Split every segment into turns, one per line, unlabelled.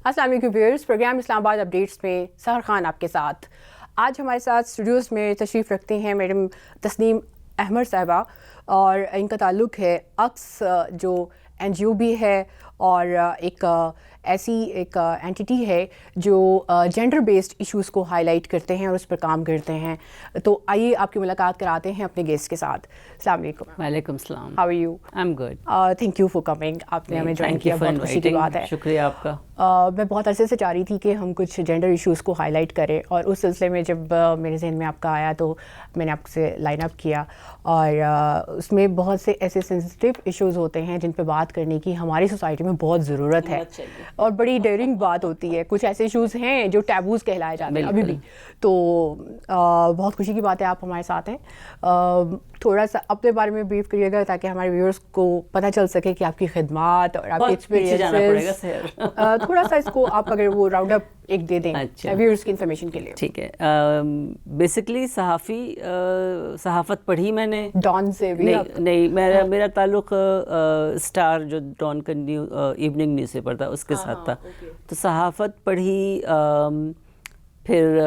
السلام علیکم viewers, programme اسلام آباد اپڈیٹس میں سحر خان آپ کے ساتھ. آج ہمارے ساتھ اسٹوڈیوز میں تشریف رکھتے ہیں میڈم تسنیم احمد صاحبہ، اور ان کا تعلق ہے عکس جو این جی او بھی ہے اور ایک ایسی ایک اینٹی ہے جو جینڈر بیسڈ ایشوز کو ہائی لائٹ کرتے ہیں اور اس پر کام کرتے ہیں. تو آئیے آپ کی ملاقات کراتے ہیں اپنے گیسٹ کے ساتھ. السلام علیکم.
وعلیکم السلام.
How are you?
I am good.
Thank you for coming. آپ نے ہمیں جوائن کیا، بہت خوشی کی بات ہے.
شکریہ آپ کا.
میں بہت عرصے سے چاہ رہی تھی کہ ہم کچھ جینڈر ایشوز کو ہائی لائٹ کریں، اور اس سلسلے میں جب میرے ذہن میں آپ کا آیا تو میں نے آپ سے لائن اپ کیا. اور اس میں بہت سے ایسے سینسٹیو ایشوز ہوتے ہیں جن پہ بات کرنے کی ہماری سوسائٹی میں بہت ضرورت ہے، اور بڑی ڈیئرنگ بات ہوتی ہے. کچھ ایسے ایشوز ہیں جو ٹیبوز کہلائے جاتے ہیں ابھی بھی. تو بہت خوشی کی بات ہے آپ ہمارے ساتھ ہیں. تھوڑا سا اپنے بارے میں بریف کریے گا تاکہ ہمارے ویورز کو پتہ چل سکے کہ آپ کی خدمات اور آپ کے ایکسپیرینس. تھوڑا سا اس کو آپ اگر وہ راؤنڈ اپ ایک دے دیں ویورز کی انفارمیشن کے لیے.
ٹھیک ہے. بیسکلی صحافت پڑھی میں نے.
ڈان سے بھی
نہیں، میرا تعلق اسٹار جو ڈان کا ایوننگ نیوز پیپر تھا اس کے ساتھ تھا. تو صحافت پڑھی، پھر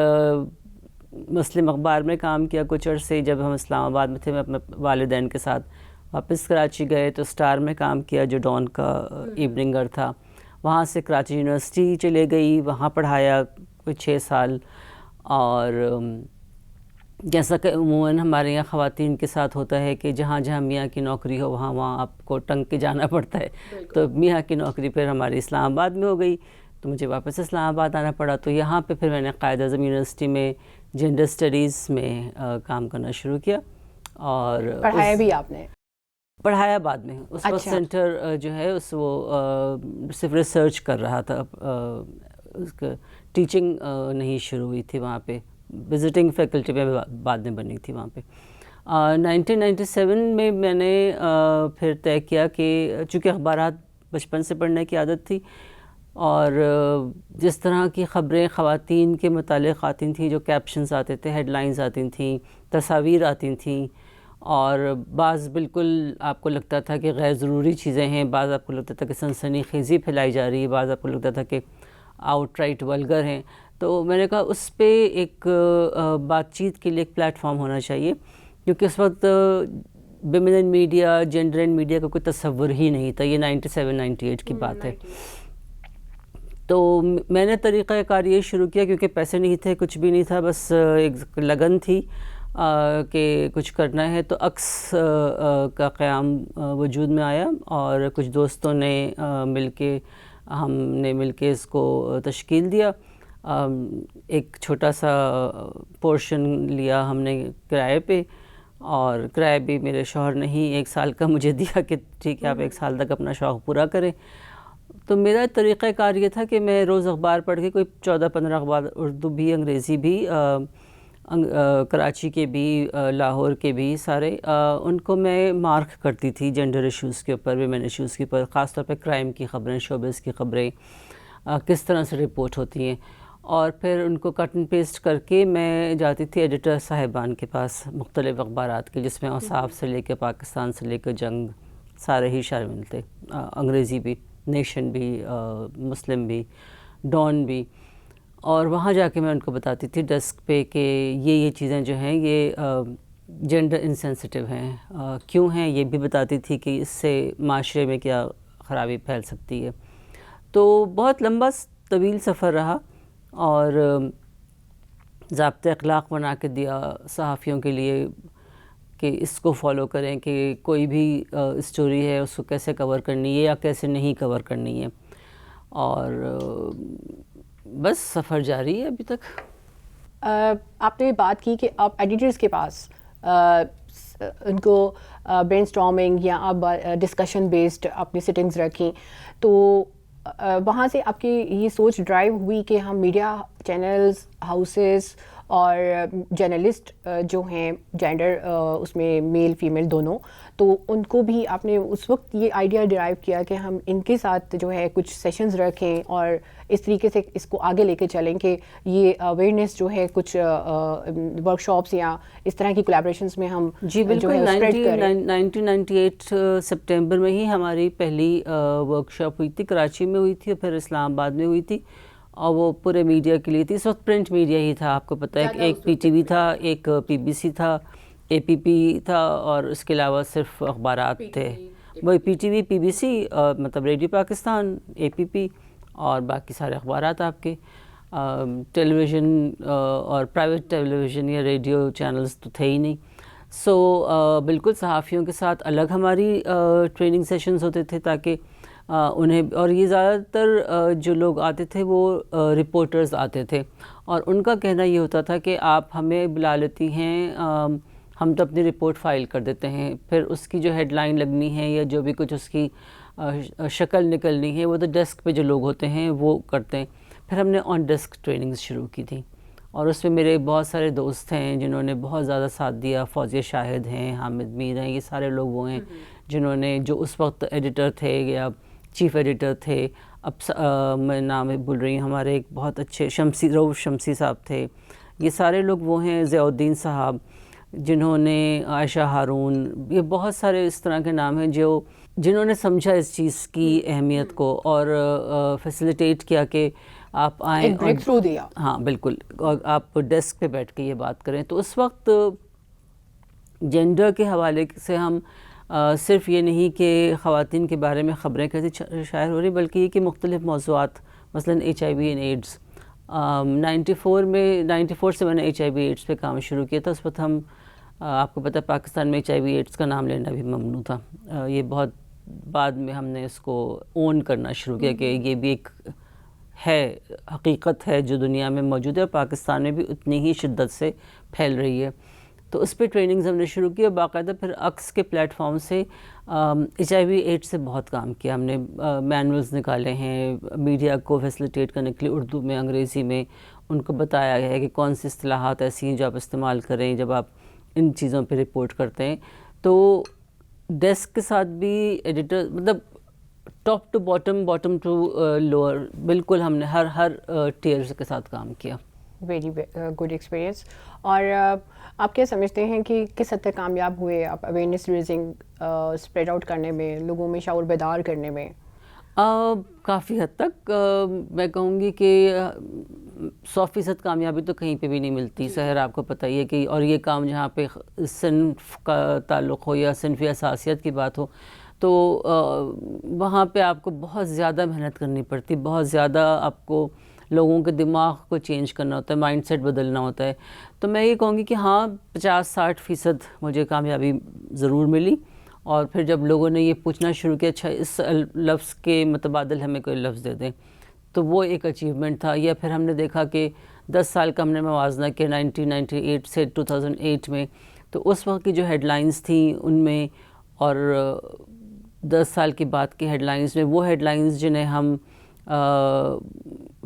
مسلم اخبار میں کام کیا کچھ عرصے. جب ہم اسلام آباد میں تھے میں اپنے والدین کے ساتھ واپس کراچی گئے تو اسٹار میں کام کیا جو ڈان کا ایوننگر تھا. وہاں سے کراچی یونیورسٹی چلے گئی، وہاں پڑھایا کوئی 6 سال. اور جیسا کہ عموماً ہمارے یہاں خواتین کے ساتھ ہوتا ہے کہ جہاں جہاں میاں کی نوکری ہو وہاں آپ کو ٹنگ کے جانا پڑتا ہے. تو میاں کی نوکری پھر ہماری اسلام آباد میں ہو گئی تو مجھے واپس اسلام آباد آنا پڑا. تو یہاں پہ پھر میں نے قائد اعظم یونیورسٹی میں جینڈر اسٹڈیز میں کام کرنا شروع کیا. اور
پڑھایا بھی آپ نے؟
پڑھایا بعد میں. اس وقت سینٹر جو ہے وہ صرف ریسرچ کر رہا تھا، اس کا ٹیچنگ نہیں شروع ہوئی تھی وہاں پہ. وزٹنگ فیکلٹی میں بعد میں بنی تھی وہاں پہ. 1997 میں نے پھر طے کیا کہ چونکہ اخبارات بچپن سے پڑھنے کی عادت تھی، اور جس طرح کی خبریں خواتین کے متعلق آتی تھیں، جو کیپشنز آتے تھے، ہیڈ لائنز آتی تھیں، تصاویر آتی تھیں، اور بعض بالکل آپ کو لگتا تھا کہ غیر ضروری چیزیں ہیں، بعض آپ کو لگتا تھا کہ سنسنی خیزی پھیلائی جا رہی ہے، بعض آپ کو لگتا تھا کہ آؤٹ رائٹ ولگر ہیں. تو میں نے کہا اس پہ ایک بات چیت کے لیے ایک پلیٹ فارم ہونا چاہیے، کیونکہ اس وقت women in media, gender in media کا کوئی تصور ہی نہیں تھا. یہ 97-98 کی بات ہے. تو میں نے طریقہ کار یہ شروع کیا، کیونکہ پیسے نہیں تھے، کچھ بھی نہیں تھا، بس ایک لگن تھی کہ کچھ کرنا ہے. تو عکس کا قیام وجود میں آیا، اور کچھ دوستوں نے ہم نے مل کے اس کو تشکیل دیا. ایک چھوٹا سا پورشن لیا ہم نے کرائے پہ، اور کرایہ بھی میرے شوہر نے ہی 1 سال کا مجھے دیا کہ ٹھیک ہے آپ 1 سال تک اپنا شوق پورا کریں. تو میرا طریقہ کار یہ تھا کہ میں روز اخبار پڑھ کے کوئی 14-15 اخبار، اردو بھی انگریزی بھی، کراچی کے بھی، لاہور کے بھی، سارے ان کو میں مارک کرتی تھی جینڈر ایشوز کے اوپر، ویمن ایشوز کے اوپر، خاص طور پہ کرائم کی خبریں، شوبز کی خبریں کس طرح سے رپورٹ ہوتی ہیں. اور پھر ان کو کٹ اینڈ پیسٹ کر کے میں جاتی تھی ایڈیٹر صاحبان کے پاس مختلف اخبارات کے، جس میں اوصاف سے لے کے پاکستان سے لے کے جنگ سارے ہی شامل تھے، انگریزی بھی، نیشن بھی، مسلم بھی، ڈان بھی. اور وہاں جا کے میں ان کو بتاتی تھی ڈیسک پہ کہ یہ چیزیں جو ہیں یہ جینڈر انسینسٹیو ہیں. کیوں ہیں یہ بھی بتاتی تھی کہ اس سے معاشرے میں کیا خرابی پھیل سکتی ہے. تو بہت لمبا طویل سفر رہا، اور ضابطۂ اخلاق بنا کے دیا صحافیوں کے لیے کہ اس کو فالو کریں کہ کوئی بھی اسٹوری ہے اس کو کیسے کور کرنی ہے یا کیسے نہیں کور کرنی ہے. اور بس سفر جاری ہے ابھی تک.
آپ نے بات کی کہ آپ ایڈیٹرز کے پاس ان کو برین اسٹارمنگ یا آپ ڈسکشن بیسڈ اپنی سٹنگز رکھیں، تو وہاں سے آپ کی یہ سوچ ڈرائیو ہوئی کہ ہم میڈیا چینلز، ہاؤسز اور جرنلسٹ جو ہیں جینڈر اس میں میل فیمیل دونوں, تو ان کو بھی آپ نے اس وقت یہ آئیڈیا ڈرائیو کیا کہ ہم ان کے ساتھ جو ہے کچھ سیشنز رکھیں اور اس طریقے سے اس کو آگے لے کے چلیں کہ یہ اویئرنیس جو ہے کچھ ورک شاپس یا اس طرح کی کولیبریشنز میں ہم
جی بالکل 1998 سپٹمبر میں ہی ہماری پہلی ورک شاپ ہوئی تھی, کراچی میں ہوئی تھی اور پھر اسلام آباد میں ہوئی تھی, اور وہ پورے میڈیا کے لیے تھی. اس وقت پرنٹ میڈیا ہی تھا, آپ کو پتہ ہے, ایک پی ٹی وی تھا, ایک پی بی سی تھا, اے پی پی تھا, اور اس کے علاوہ صرف اخبارات تھے. وہی پی ٹی وی, پی بی سی مطلب ریڈیو پاکستان, اے پی پی, اور باقی سارے اخبارات آپ کے. ٹیلی ویژن اور پرائیویٹ ٹیلی ویژن یا ریڈیو چینلز تو تھے ہی نہیں. سو بالکل صحافیوں کے ساتھ الگ ہماری ٹریننگ سیشنز ہوتے تھے تاکہ انہیں, اور یہ زیادہ تر جو لوگ آتے تھے وہ رپورٹرز آتے تھے, اور ان کا کہنا یہ ہوتا تھا کہ آپ ہمیں بلا لیتی ہیں, ہم تو اپنی رپورٹ فائل کر دیتے ہیں, پھر اس کی جو ہیڈ لائن لگنی ہے یا جو بھی کچھ اس کی شکل نکلنی ہے وہ تو ڈیسک پہ جو لوگ ہوتے ہیں وہ کرتے ہیں. پھر ہم نے آن ڈیسک ٹریننگز شروع کی تھی, اور اس میں میرے بہت سارے دوست ہیں جنہوں نے بہت زیادہ ساتھ دیا. فوزیہ شاہد ہیں, حامد میر ہیں, یہ سارے لوگ وہ ہیں جنہوں نے, جو اس وقت ایڈیٹر تھے یا چیف ایڈیٹر تھے. اب میں نام بھول رہی ہوں, ہمارے ایک بہت اچھے رؤف شمسی صاحب تھے. یہ سارے لوگ وہ ہیں, ضیاء الدین صاحب جنہوں نے, عائشہ ہارون, یہ بہت سارے اس طرح کے نام ہیں جنہوں نے سمجھا اس چیز کی اہمیت کو اور فیسیلیٹیٹ کیا کہ آپ آئیں,
بریک تھرو دیا.
ہاں بالکل, اور آپ ڈیسک پہ بیٹھ کے یہ بات کریں. تو اس وقت جینڈر کے حوالے سے ہم صرف یہ نہیں کہ خواتین کے بارے میں خبریں کیسے شائع ہو رہی, بلکہ یہ کہ مختلف موضوعات, مثلاً H I V and AIDS. 94 سے میں نے ایچ آئی وی ایڈز پہ کام شروع کیا تھا. اس وقت ہم, آپ کو پتہ ہے پاکستان میں ایچ آئی وی ایڈز کا نام لینا بھی ممنوع تھا. یہ بہت بعد میں ہم نے اس کو اون کرنا شروع کیا کہ یہ بھی ایک ہے, حقیقت ہے جو دنیا میں موجود ہے, اور پاکستان میں بھی اتنی ہی شدت سے پھیل رہی ہے. تو اس پہ ٹریننگز ہم نے شروع کی, اور باقاعدہ پھر عکس کے پلیٹ فارم سے ایچ آئی وی ایڈ سے بہت کام کیا. ہم نے مینولز نکالے ہیں میڈیا کو فیسیلیٹیٹ کرنے کے لیے, اردو میں, انگریزی میں. ان کو بتایا گیا ہے کہ کون سی اصطلاحات ایسی ہیں جو آپ استعمال کریں جب آپ ان چیزوں پہ رپورٹ کرتے ہیں. تو ڈیسک کے ساتھ بھی ایڈیٹر, مطلب top to bottom, bottom to lower, بالکل ہم نے ہر ٹیئرز کے ساتھ کام کیا.
Very good experience. اور آپ کیا سمجھتے ہیں کہ کس حد تک کامیاب ہوئے آپ اویئرنیس ریزنگ اسپریڈ آؤٹ کرنے میں, لوگوں میں شعور بیدار کرنے میں؟
کافی حد تک میں کہوں گی کہ 100% کامیابی تو کہیں پہ بھی نہیں ملتی. سحر آپ کو پتہ ہی ہے کہ, اور یہ کام جہاں پہ صنف کا تعلق ہو یا صنفی حساسیت کی بات ہو تو وہاں پہ آپ کو بہت زیادہ محنت کرنی پڑتی, بہت زیادہ آپ کو لوگوں کے دماغ کو چینج کرنا ہوتا ہے, مائنڈ سیٹ بدلنا ہوتا ہے. تو میں یہ کہوں گی کہ ہاں 50-60% مجھے کامیابی ضرور ملی. اور پھر جب لوگوں نے یہ پوچھنا شروع کیا, اچھا اس لفظ کے متبادل ہمیں کوئی لفظ دے دیں, تو وہ ایک اچیومنٹ تھا. یا پھر ہم نے دیکھا کہ 10 سال کا ہم نے موازنہ کیا 1998 سے 2008 میں, تو اس وقت کی جو ہیڈ لائنز تھیں ان میں اور 10 سال کی بعد کی ہیڈ لائنز میں, وہ ہیڈ لائنز جنہیں ہم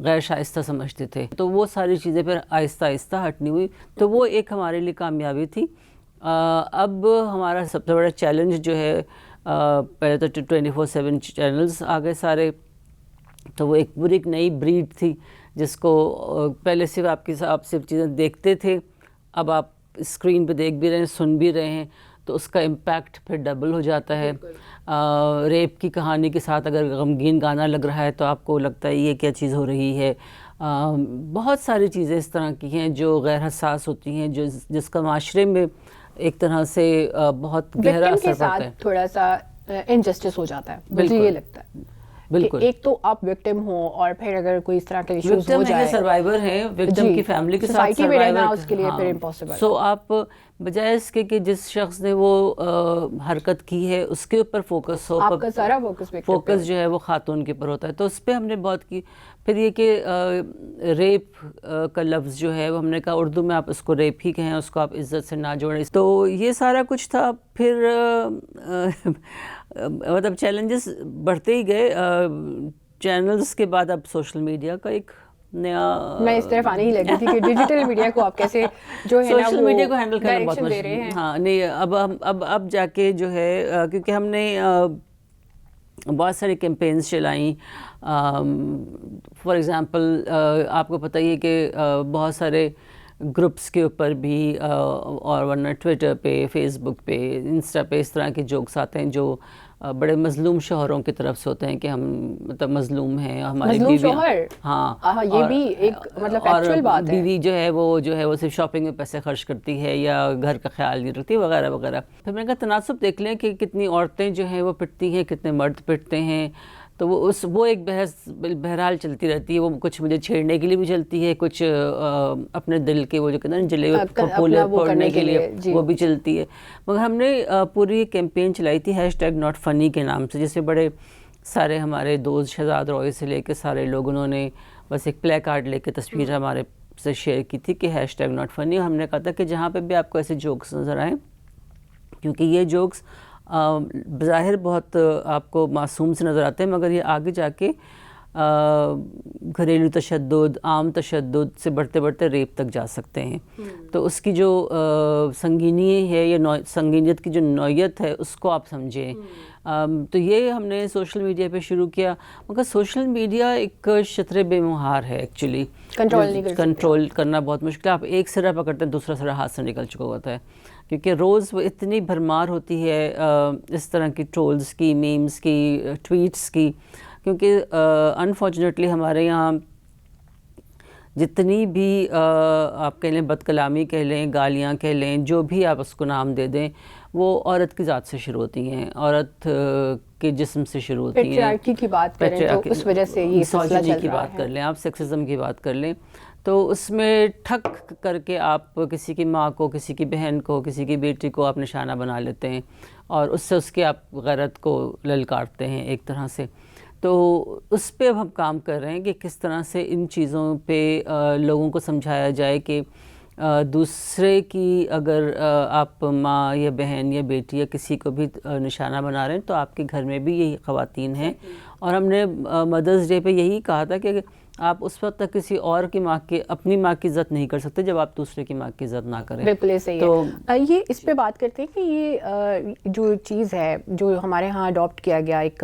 غیر شائستہ سمجھتے تھے, تو وہ ساری چیزیں پھر آہستہ آہستہ ہٹنی ہوئی. تو وہ ایک ہمارے لیے کامیابی تھی. اب ہمارا سب سے بڑا چیلنج جو ہے, پہلے تو 24/7 چینلز آ گئے سارے, تو وہ ایک پوری ایک نئی بریڈ تھی جس کو پہلے صرف آپ صرف چیزیں دیکھتے تھے, اب آپ اسکرین پہ دیکھ بھی رہے ہیں, سن بھی رہے ہیں, تو اس کا امپیکٹ پھر ڈبل ہو جاتا ہے. ریپ کی کہانی کے ساتھ اگر غمگین گانا لگ رہا ہے تو آپ کو لگتا ہے یہ کیا چیز ہو رہی ہے. بہت ساری چیزیں اس طرح کی ہیں جو غیر حساس ہوتی ہیں, جس کا معاشرے میں ایک طرح سے بہت گہرا اثر پڑتا ہے.
تھوڑا سا انجسٹس ہو جاتا ہے, مجھے یہ لگتا ہے.
بالکل,
ایک تو آپ وکٹم ہوں, اور پھر اگر کوئی اس طرح کے ایشوز ہو جائے,
سروائیور ہیں, وکٹم کی فیملی کے ساتھ
سوسائٹی میں رہنا اس کے لیے پھر امپاسبل.
سو آپ بجائے اس کے کہ جس شخص نے وہ حرکت کی ہے اس کے اوپر فوکس ہو,
آپ کا سارا
فوکس جو ہے وہ خاتون کے اوپر ہوتا ہے, تو اس پہ ہم نے بہت کی. پھر یہ کہ ریپ کا لفظ جو ہے وہ ہم نے کہا اردو میں آپ اس کو ریپ ہی کہیں, اس کو آپ عزت سے نہ جوڑیں. تو یہ سارا کچھ تھا. پھر مطلب چیلنجز بڑھتے ہی گئے. چینلز کے بعد اب سوشل میڈیا کا ایک نیا
میں اس طرف آنے ہی لگی تھی کہ ڈیجیٹل میڈیا کو آپ کیسے جو ہے نا
سوشل میڈیا کو ہینڈل کرنا بہت
ڈائریکشن دے رہے ہیں.
ہاں نہیں اب جا کے جو ہے کیونکہ ہم نے بہت ساری کیمپینز چلائیں. فار ایگزامپل آپ کو پتہ ہی ہے کہ بہت سارے گروپس کے اوپر بھی اور ورنہ ٹویٹر پہ، فیس بک پہ، انسٹا پہ اس طرح کے جوکس آتے ہیں جو بڑے مظلوم شوہروں کی طرف سے ہوتے ہیں کہ ہم مطلب مظلوم ہیں، ہماری بیوی. ہاں
یہ بھی ایک مطلب فیکچوئل بات ہے.
بیوی جو ہے وہ صرف شاپنگ میں پیسے خرچ کرتی ہے یا گھر کا خیال نہیں رکھتی وغیرہ وغیرہ. پھر میں نے کہا تناسب دیکھ لیں کہ کتنی عورتیں جو ہیں وہ پٹتی ہیں، کتنے مرد پٹتے ہیں. تو وہ ایک بحث بہرحال چلتی رہتی ہے. وہ کچھ مجھے چھیڑنے کے لیے بھی چلتی ہے، کچھ اپنے دل کے وہ جو کہتے ہیں جلے پھولے پھوڑنے کے لیے وہ بھی چلتی ہے. مگر ہم نے پوری کیمپین چلائی تھی #NotFunny کے نام سے، جس میں بڑے سارے ہمارے دوست شہزاد روئے سے لے کے سارے لوگ انہوں نے بس ایک پلے کارڈ لے کے تصویر ہمارے سے شیئر کی تھی کہ #NotFunny. ہم نے کہا تھا کہ جہاں پہ بھی آپ کو ایسے جوکس نظر آئیں، کیونکہ یہ جوکس بظاہر بہت آپ کو معصوم سے نظر آتے ہیں مگر یہ آگے جا کے گھریلو تشدد، عام تشدد سے بڑھتے بڑھتے ریپ تک جا سکتے ہیں. تو اس کی جو سنگینی ہے یا سنگینیت کی جو نوعیت ہے اس کو آپ سمجھیں. تو یہ ہم نے سوشل میڈیا پہ شروع کیا. مگر سوشل میڈیا ایک شطر بے مہار ہے ایکچولی، کنٹرول کرنا بہت مشکل ہے. آپ ایک سرا پکڑتے ہیں دوسرا سرا ہاتھ سے نکل چکا ہوتا ہے، کیونکہ روز وہ اتنی بھرمار ہوتی ہے اس طرح کی ٹرولز کی، میمز کی، ٹویٹس کی. کیونکہ انفارچونیٹلی ہمارے یہاں جتنی بھی آپ کہہ لیں بد کلامی کہہ لیں، گالیاں کہہ لیں، جو بھی آپ اس کو نام دے دیں، وہ عورت کی ذات سے شروع ہوتی ہیں، عورت کے جسم سے شروع ہوتی ہیں.
پیٹریارکی کی بات کریں تو اس وجہ سے یہ سلسلہ چل رہا ہے.
کی بات کر لیں آپ، سیکسزم کی بات کر لیں، تو اس میں ٹھک کر کے آپ کسی کی ماں کو، کسی کی بہن کو، کسی کی بیٹی کو آپ نشانہ بنا لیتے ہیں اور اس سے اس کے آپ غیرت کو للکارتے ہیں ایک طرح سے. تو اس پہ اب ہم کام کر رہے ہیں کہ کس طرح سے ان چیزوں پہ لوگوں کو سمجھایا جائے کہ دوسرے کی اگر آپ ماں یا بہن یا بیٹی یا کسی کو بھی نشانہ بنا رہے ہیں تو آپ کے گھر میں بھی یہی خواتین ہیں. اور ہم نے مدرس ڈے پہ یہی کہا تھا کہ آپ اس وقت تک کسی اور کی ماں کی، اپنی ماں کی عزت نہیں کر سکتے جب آپ دوسرے کی ماں کی عزت نہ کریں.
بالکل صحیح ہے. یہ اس پہ بات کرتے ہیں کہ یہ جو چیز ہے جو ہمارے ہاں اڈاپٹ کیا گیا ایک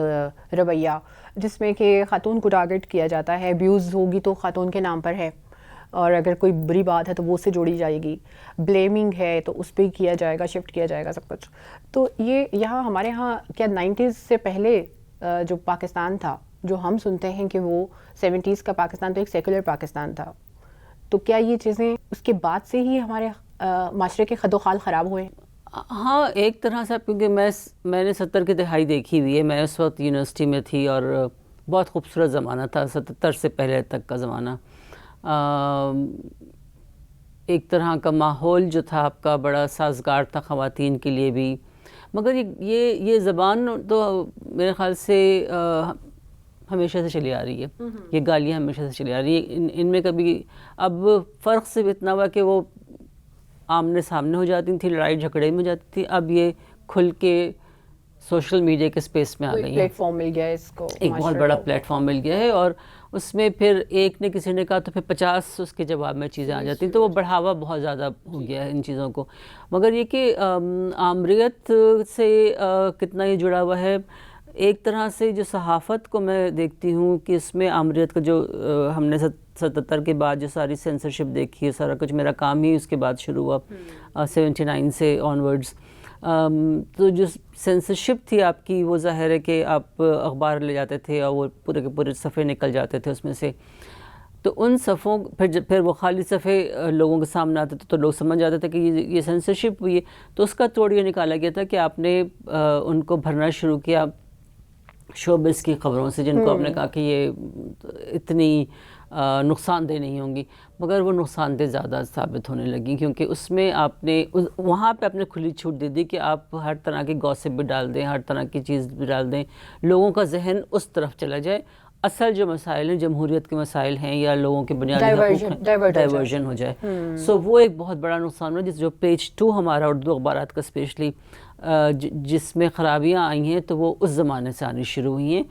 رویہ جس میں کہ خاتون کو ٹارگٹ کیا جاتا ہے، ابیوز ہوگی تو خاتون کے نام پر ہے، اور اگر کوئی بری بات ہے تو وہ اس سے جوڑی جائے گی، بلیمنگ ہے تو اس پہ کیا جائے گا، شفٹ کیا جائے گا سب کچھ. تو یہ یہاں ہمارے ہاں کیا 90s سے پہلے جو پاکستان تھا، جو ہم سنتے ہیں کہ وہ 70s کا پاکستان تو ایک سیکولر پاکستان تھا، تو کیا یہ چیزیں اس کے بعد سے ہی ہمارے معاشرے کے خد و خال خراب ہوئے؟
ہاں ایک طرح سے، کیونکہ میں نے 70 کی دہائی دیکھی ہوئی ہے. میں اس وقت یونیورسٹی میں تھی اور بہت خوبصورت زمانہ تھا 77 سے پہلے تک کا زمانہ. ایک طرح کا ماحول جو تھا آپ کا بڑا سازگار تھا خواتین کے لیے بھی. مگر یہ زبان تو میرے خیال سے ہمیشہ سے چلی آ رہی ہے. یہ گالیاں ہمیشہ سے چلی آ رہی ہیں. ان میں کبھی اب فرق صرف اتنا ہوا کہ وہ آمنے سامنے ہو جاتی تھی، لڑائی جھگڑے میں ہو جاتی تھی. اب یہ کھل کے سوشل میڈیا کے سپیس میں آ گئی ہے.
پلیٹ فارم مل گیا ہے اس کو،
ایک بہت بڑا پلیٹ فارم مل گیا ہے، اور اس میں پھر ایک نے کسی نے کہا تو پھر 50 اس کے جواب میں چیزیں آ جاتی ہیں. تو وہ بڑھاوا بہت زیادہ ہو گیا ہے ان چیزوں کو. مگر یہ کہ آمریت سے کتنا یہ جڑا ہوا ہے، ایک طرح سے جو صحافت کو میں دیکھتی ہوں کہ اس میں آمریت کا جو ہم نے 77 کے بعد جو ساری سینسرشپ دیکھی ہے، سارا کچھ میرا کام ہی اس کے بعد شروع ہوا 79 سے آنورڈز. تو جو سینسرشپ تھی آپ کی، وہ ظاہر ہے کہ آپ اخبار لے جاتے تھے اور وہ پورے کے پورے صفحے نکل جاتے تھے اس میں سے. تو ان صفحوں پھر وہ خالی صفحے لوگوں کے سامنے آتے تھے تو لوگ سمجھ جاتے تھے کہ یہ سینسرشپ ہوئی ہے. تو اس کا توڑ یہ نکالا گیا تھا کہ آپ نے ان کو بھرنا شروع کیا شوبز کی خبروں سے، جن کو آپ نے کہا کہ یہ اتنی نقصان دہ نہیں ہوں گی. مگر وہ نقصان دہ زیادہ ثابت ہونے لگی، کیونکہ اس میں آپ نے وہاں پہ اپنے کھلی چھوٹ دے دی کہ آپ ہر طرح کی گوسپ بھی ڈال دیں، ہر طرح کی چیز بھی ڈال دیں، لوگوں کا ذہن اس طرف چلا جائے. اصل جو مسائل ہیں، جمہوریت کے مسائل ہیں یا لوگوں کے بنیادی حقوق ہیں، ڈائیورژن ہو جائے. سو وہ ایک بہت بڑا نقصان ہوا، جو پیج 2 ہمارا اردو اخبارات کا اسپیشلی جس میں خرابیاں آئی ہیں تو وہ اس زمانے سے آنی شروع ہوئی ہیں.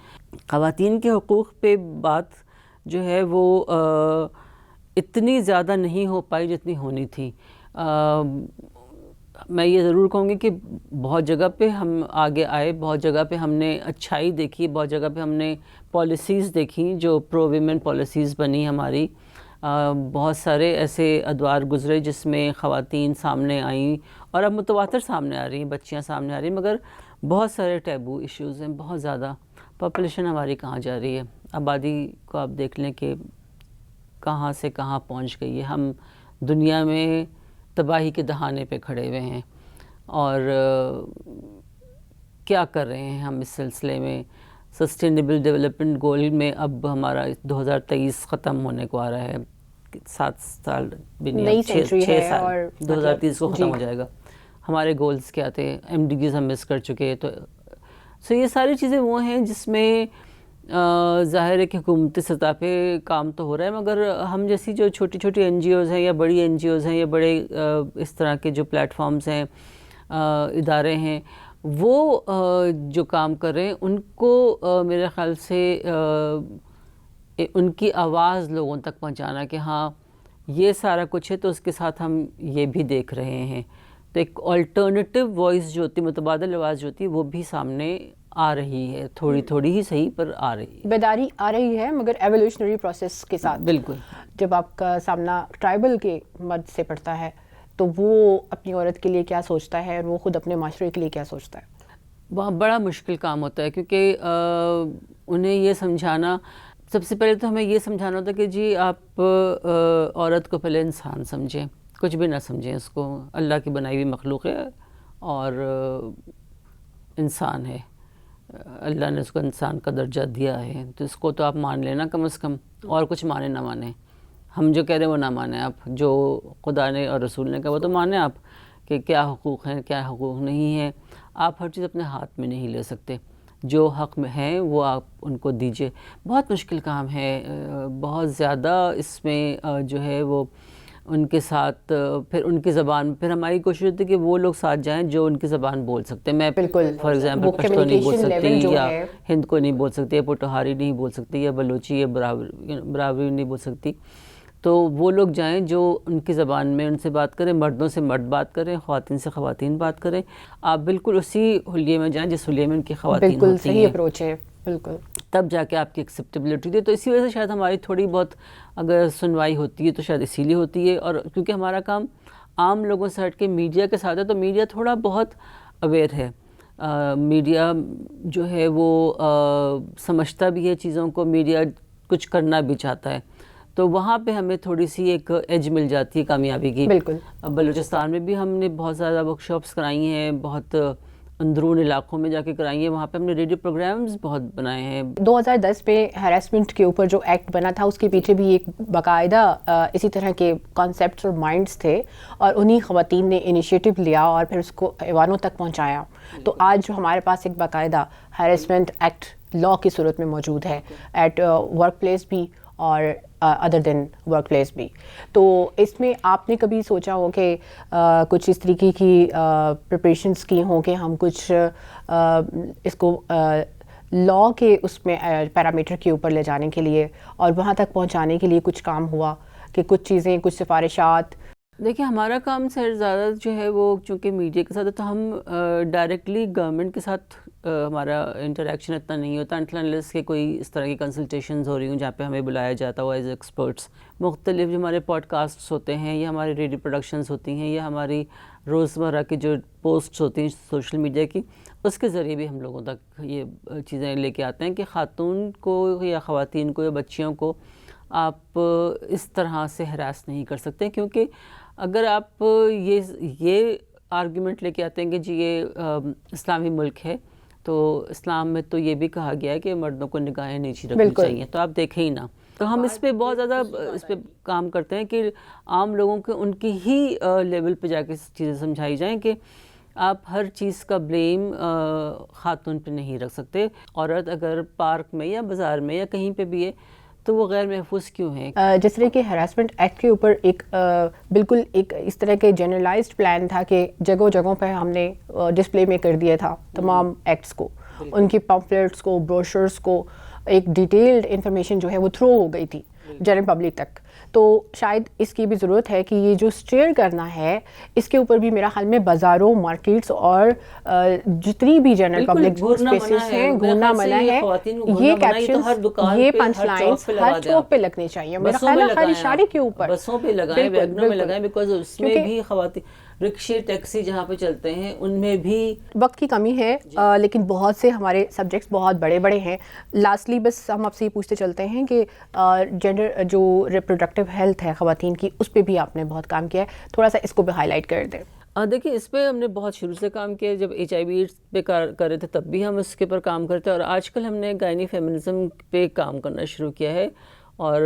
خواتین کے حقوق پہ بات جو ہے وہ اتنی زیادہ نہیں ہو پائی جتنی ہونی تھی. میں یہ ضرور کہوں گی کہ بہت جگہ پہ ہم آگے آئے, بہت جگہ پہ ہم نے اچھائی دیکھی, بہت جگہ پہ ہم نے پالیسیز دیکھیں جو پرو ویمن پالیسیز بنی ہماری. بہت سارے ایسے ادوار گزرے جس میں خواتین سامنے آئیں, اور اب متواتر سامنے آ رہی ہیں, بچیاں سامنے آ رہی ہیں, مگر بہت سارے ٹیبو ایشوز ہیں, بہت زیادہ. پاپولیشن ہماری کہاں جا رہی ہے, آبادی کو آپ دیکھ لیں کہ کہاں سے کہاں پہنچ گئی ہے. ہم دنیا میں تباہی کے دہانے پہ کھڑے ہوئے ہیں, اور کیا کر رہے ہیں ہم اس سلسلے میں. سسٹینیبل ڈیولپمنٹ گول میں اب ہمارا 2023 ختم ہونے کو آ رہا ہے, 7 سال بھی نہیں, 6 سال, 2030 کو ختم ہو جائے گا. ہمارے گولز کیا تھے, MDGs ہم مس کر چکے. تو یہ ساری چیزیں وہ ہیں جس میں ظاہر ہے کہ حکومتی سطح پہ کام تو ہو رہا ہے, مگر ہم جیسی جو چھوٹی چھوٹی NGOs ہیں یا بڑی NGOs ہیں یا بڑے اس طرح کے جو پلیٹ فارمز ہیں, ادارے ہیں, وہ جو کام کر رہے ہیں ان کو میرے خیال سے ان کی آواز لوگوں تک پہنچانا کہ ہاں یہ سارا کچھ ہے, تو اس کے ساتھ ہم یہ بھی دیکھ رہے ہیں. تو ایک آلٹرنیٹیو وائس جو ہوتی ہے, متبادل آواز جو ہوتی ہے, وہ بھی سامنے آ رہی ہے, تھوڑی تھوڑی ہی صحیح پر آ رہی ہے.
بیداری آ رہی ہے, مگر ایولیوشنری پروسیس کے ساتھ.
بالکل.
جب آپ کا سامنا ٹرائبل کے مرد سے پڑتا ہے تو وہ اپنی عورت کے لیے کیا سوچتا ہے, اور وہ خود اپنے معاشرے کے لیے کیا سوچتا ہے.
وہاں بڑا مشکل کام ہوتا ہے, کیونکہ انہیں یہ سمجھانا, سب سے پہلے تو ہمیں یہ سمجھانا ہوتا ہے کہ جی آپ عورت کو پہلے انسان سمجھیں, کچھ بھی نہ سمجھیں اس کو. اللہ کی بنائی ہوئی مخلوق ہے اور انسان ہے, اللہ نے اس کو انسان کا درجہ دیا ہے, تو اس کو تو آپ مان لینا کم از کم, اور کچھ مانیں نہ مانیں. ہم جو کہہ رہے ہیں وہ نہ مانیں آپ, جو خدا نے اور رسول نے کہا وہ تو مانیں آپ, کہ کیا حقوق ہیں کیا حقوق نہیں ہیں. آپ ہر چیز اپنے ہاتھ میں نہیں لے سکتے, جو حق میں ہیں وہ آپ ان کو دیجئے. بہت مشکل کام ہے, بہت زیادہ اس میں جو ہے وہ ان کے ساتھ, پھر ان کی زبان, پھر ہماری کوشش ہوتی ہے کہ وہ لوگ ساتھ جائیں جو ان کی زبان بول سکتے ہیں. میں
بالکل,
فار ایگزامپل پشتو نہیں بول سکتی, یا ہند کو نہیں بول سکتی, یا پوٹوہاری نہیں بول سکتی, یا بلوچی یا براوی نہیں بول سکتی. تو وہ لوگ جائیں جو ان کی زبان میں ان سے بات کریں, مردوں سے مرد بات کریں, خواتین سے خواتین بات کریں. آپ بالکل اسی حلیے میں جائیں جس حلیے میں ان کی خواتین ہوتی ہیں.
بالکل صحیح اپروچ ہے, بالکل.
تب جا کے آپ کی ایکسیپٹیبلٹی دی. تو اسی وجہ سے شاید ہماری تھوڑی بہت اگر سنوائی ہوتی ہے تو شاید اسی لیے ہوتی ہے. اور کیونکہ ہمارا کام عام لوگوں سے ہٹ کے میڈیا کے ساتھ ہے, تو میڈیا تھوڑا بہت اویئر ہے. میڈیا جو ہے وہ سمجھتا بھی ہے چیزوں کو, میڈیا کچھ کرنا بھی چاہتا ہے, تو وہاں پہ ہمیں تھوڑی سی ایک ایج مل جاتی ہے کامیابی کی.
بالکل.
بلوچستان میں بھی ہم نے بہت زیادہ ورک شاپس کرائی ہیں, بہت اندرون علاقوں میں جا کے کرائی ہیں, وہاں پہ ہم نے ریڈیو پروگرامز بہت بنائے ہیں.
2010 میں ہیراسمنٹ کے اوپر جو ایکٹ بنا تھا, اس کے پیچھے بھی ایک باقاعدہ اسی طرح کے کانسیپٹس اور مائنڈس تھے, اور انہی خواتین نے انیشیٹو لیا اور پھر اس کو ایوانوں تک پہنچایا. تو آج جو ہمارے پاس ایک باقاعدہ ہیراسمنٹ ایکٹ لا کی صورت میں موجود ہے, ایٹ ورک پلیس بھی اور ادر دین ورک پلیس بھی. تو اس میں آپ نے کبھی سوچا ہو کہ کچھ اس طریقے کی پریپریشنس کی ہوں کہ ہم کچھ اس کو لا کے اس میں پیرامیٹر کے اوپر لے جانے کے لیے اور وہاں تک پہنچانے کے لیے کچھ کام ہوا, کہ کچھ چیزیں, کچھ سفارشات؟
دیکھیں, ہمارا کام سر زیادہ جو ہے وہ چونکہ میڈیا کے ساتھ ہے, تو ہم ڈائریکٹلی گورنمنٹ کے ساتھ ہمارا انٹریکشن اتنا نہیں ہوتا انٹل انلیس کہ کوئی اس طرح کی کنسلٹیشنز ہو رہی ہوں جہاں پہ ہمیں بلایا جاتا ہو ایز ایکسپرٹس. مختلف جو ہمارے پوڈ کاسٹس ہوتے ہیں, یا ہماری ریڈیو پروڈکشنز ہوتی ہیں, یا ہماری روزمرہ کی جو پوسٹس ہوتی ہیں سوشل میڈیا کی, اس کے ذریعے بھی ہم لوگوں تک یہ چیزیں لے کے آتے ہیں کہ خاتون کو یا خواتین کو یا بچیوں کو آپ اس طرح سے ہراس نہیں کر سکتے. کیونکہ اگر آپ یہ آرگیومنٹ لے کے آتے ہیں کہ جی یہ اسلامی ملک ہے, تو اسلام میں تو یہ بھی کہا گیا ہے کہ مردوں کو نگاہیں نیچی رکھنی چاہیے, تو آپ دیکھیں ہی نا. تو ہم اس پہ بہت زیادہ اس پہ کام کرتے ہیں کہ عام لوگوں کے ان کی ہی لیول پہ جا کے چیزیں سمجھائی جائیں کہ آپ ہر چیز کا بلیم خاتون پہ نہیں رکھ سکتے. عورت اگر پارک میں یا بازار میں یا کہیں پہ بھی ہے تو وہ غیر محفوظ کیوں ہیں؟
جس طرح کہ ہراسمنٹ ایکٹ کے اوپر ایک بالکل ایک اس طرح کے جنرلائزڈ پلان تھا کہ جگہوں جگہوں پہ ہم نے ڈسپلے میں کر دیا تھا تمام ایکٹس کو, ان کی پمفلیٹس کو, بروشرز کو, ایک ڈیٹیلڈ انفارمیشن جو ہے وہ تھرو ہو گئی تھی جنرل پبلک تک. تو شاید اس کی بھی ضرورت ہے کہ یہ جو اسٹیئر کرنا ہے اس کے اوپر بھی میرا خیال میں بازاروں, مارکیٹس اور جتنی بھی جنرل پبلک اسپیسز ہیں گھومنا منع ہے. یہ کیپشن, یہ پنچ لائنز ہر چوک پہ لگنے چاہیے میرا خیال ہے, ہر اشارے کے اوپر
بسوں پہ لگائیں, ویگنوں میں لگائیں, بیکاز اس میں بھی خواتین رکشے ٹیکسی جہاں پہ چلتے ہیں ان میں بھی
وقت کی کمی ہے, لیکن بہت سے ہمارے سبجیکٹس بہت بڑے بڑے ہیں. لاسٹلی بس ہم آپ سے یہ پوچھتے چلتے ہیں کہ جینڈر جو ریپروڈکٹیو ہیلتھ ہے خواتین کی, اس پہ بھی آپ نے بہت کام کیا ہے, تھوڑا سا اس کو بھی ہائی لائٹ کر دیں.
دیکھیے اس پہ ہم نے بہت شروع سے کام کیا. جب HIV پہ کر رہے تھے تب بھی ہم اس کے پر کام کرتے ہیں, اور آج کل ہم نے گائنی فیمنزم پہ کام کرنا شروع کیا ہے. اور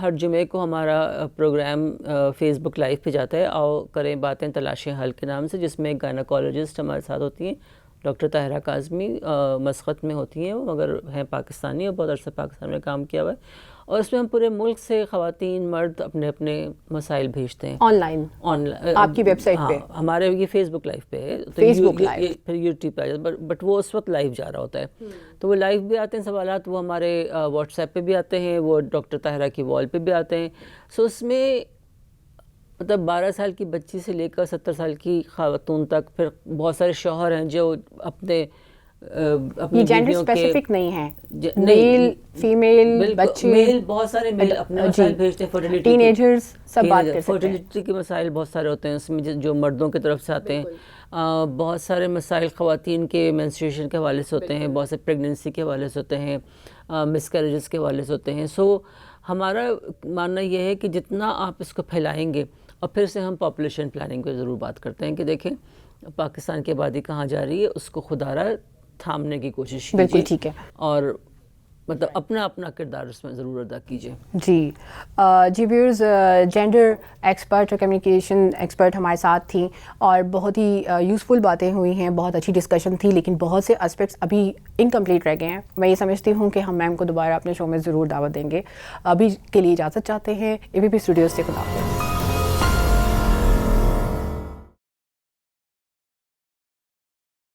ہر جمعے کو ہمارا پروگرام فیس بک لائیو پہ جاتا ہے, آؤ کریں باتیں تلاشیں حل کے نام سے, جس میں ایک گائناکالوجسٹ ہمارے ساتھ ہوتی ہیں, ڈاکٹر طاہرہ کاظمی, مسقط میں ہوتی ہیں وہ, مگر ہیں پاکستانی اور بہت عرصہ پاکستان میں کام کیا ہوا ہے. اور اس میں ہم پورے ملک سے خواتین مرد اپنے اپنے مسائل بھیجتے ہیں
آن لائن آپ کی ویب سائٹ پہ.
ہمارے یہ فیس بک لائیو پہ ہے,
فیس بک لائیو,
پھر یوٹیوب پہ آ, بٹ وہ اس وقت لائیو جا رہا ہوتا ہے. تو وہ لائیو بھی آتے ہیں سوالات, وہ ہمارے واٹس ایپ پہ بھی آتے ہیں, وہ ڈاکٹر طاہرہ کی وال پہ بھی آتے ہیں. سو اس میں مطلب 12 سال کی بچی سے لے کر 70 سال کی خاتون تک, پھر بہت سارے شوہر ہیں جو اپنے
یہ جینڈر اسپیسیفک نہیں ہے, میل فیمیل بچے,
میل بہت سارے میل اپنے مسائل بھیجتے ہیں, فرٹیلیٹی
ٹین ایجرز سب بات کر سکتے ہیں.
فرٹیلیٹی کے مسائل بہت سارے ہوتے ہیں اس میں جو مردوں کی طرف سے آتے ہیں. بہت سارے مسائل خواتین کے مینسٹریشن کے حوالے سے ہوتے ہیں, بہت سے پریگننسی کے حوالے سے ہوتے ہیں, مس کیریجز کے حوالے سے ہوتے ہیں. سو ہمارا ماننا یہ ہے کہ جتنا آپ اس کو پھیلائیں گے, اور پھر سے ہم پاپولیشن پلاننگ پہ ضرور بات کرتے ہیں کہ دیکھیں پاکستان کی آبادی کہاں جا رہی ہے, اس کو خدا رہا تھامنے کی کوشش کیجیے.
بالکل ٹھیک ہے,
اور مطلب اپنا اپنا کردار اس میں ضرور ادا کیجیے.
جی جی ویئرز, جینڈر ایکسپرٹ اور کمیونیکیشن ایکسپرٹ ہمارے ساتھ تھیں, اور بہت ہی یوزفل باتیں ہوئی ہیں, بہت اچھی ڈسکشن تھی, لیکن بہت سے اسپیکٹس ابھی انکمپلیٹ رہ گئے ہیں. میں یہ سمجھتی ہوں کہ ہم میم کو دوبارہ اپنے شو میں ضرور دعوت دیں گے. ابھی کے لیے اجازت چاہتے ہیں ABP اسٹوڈیوز سے. خدا حافظ.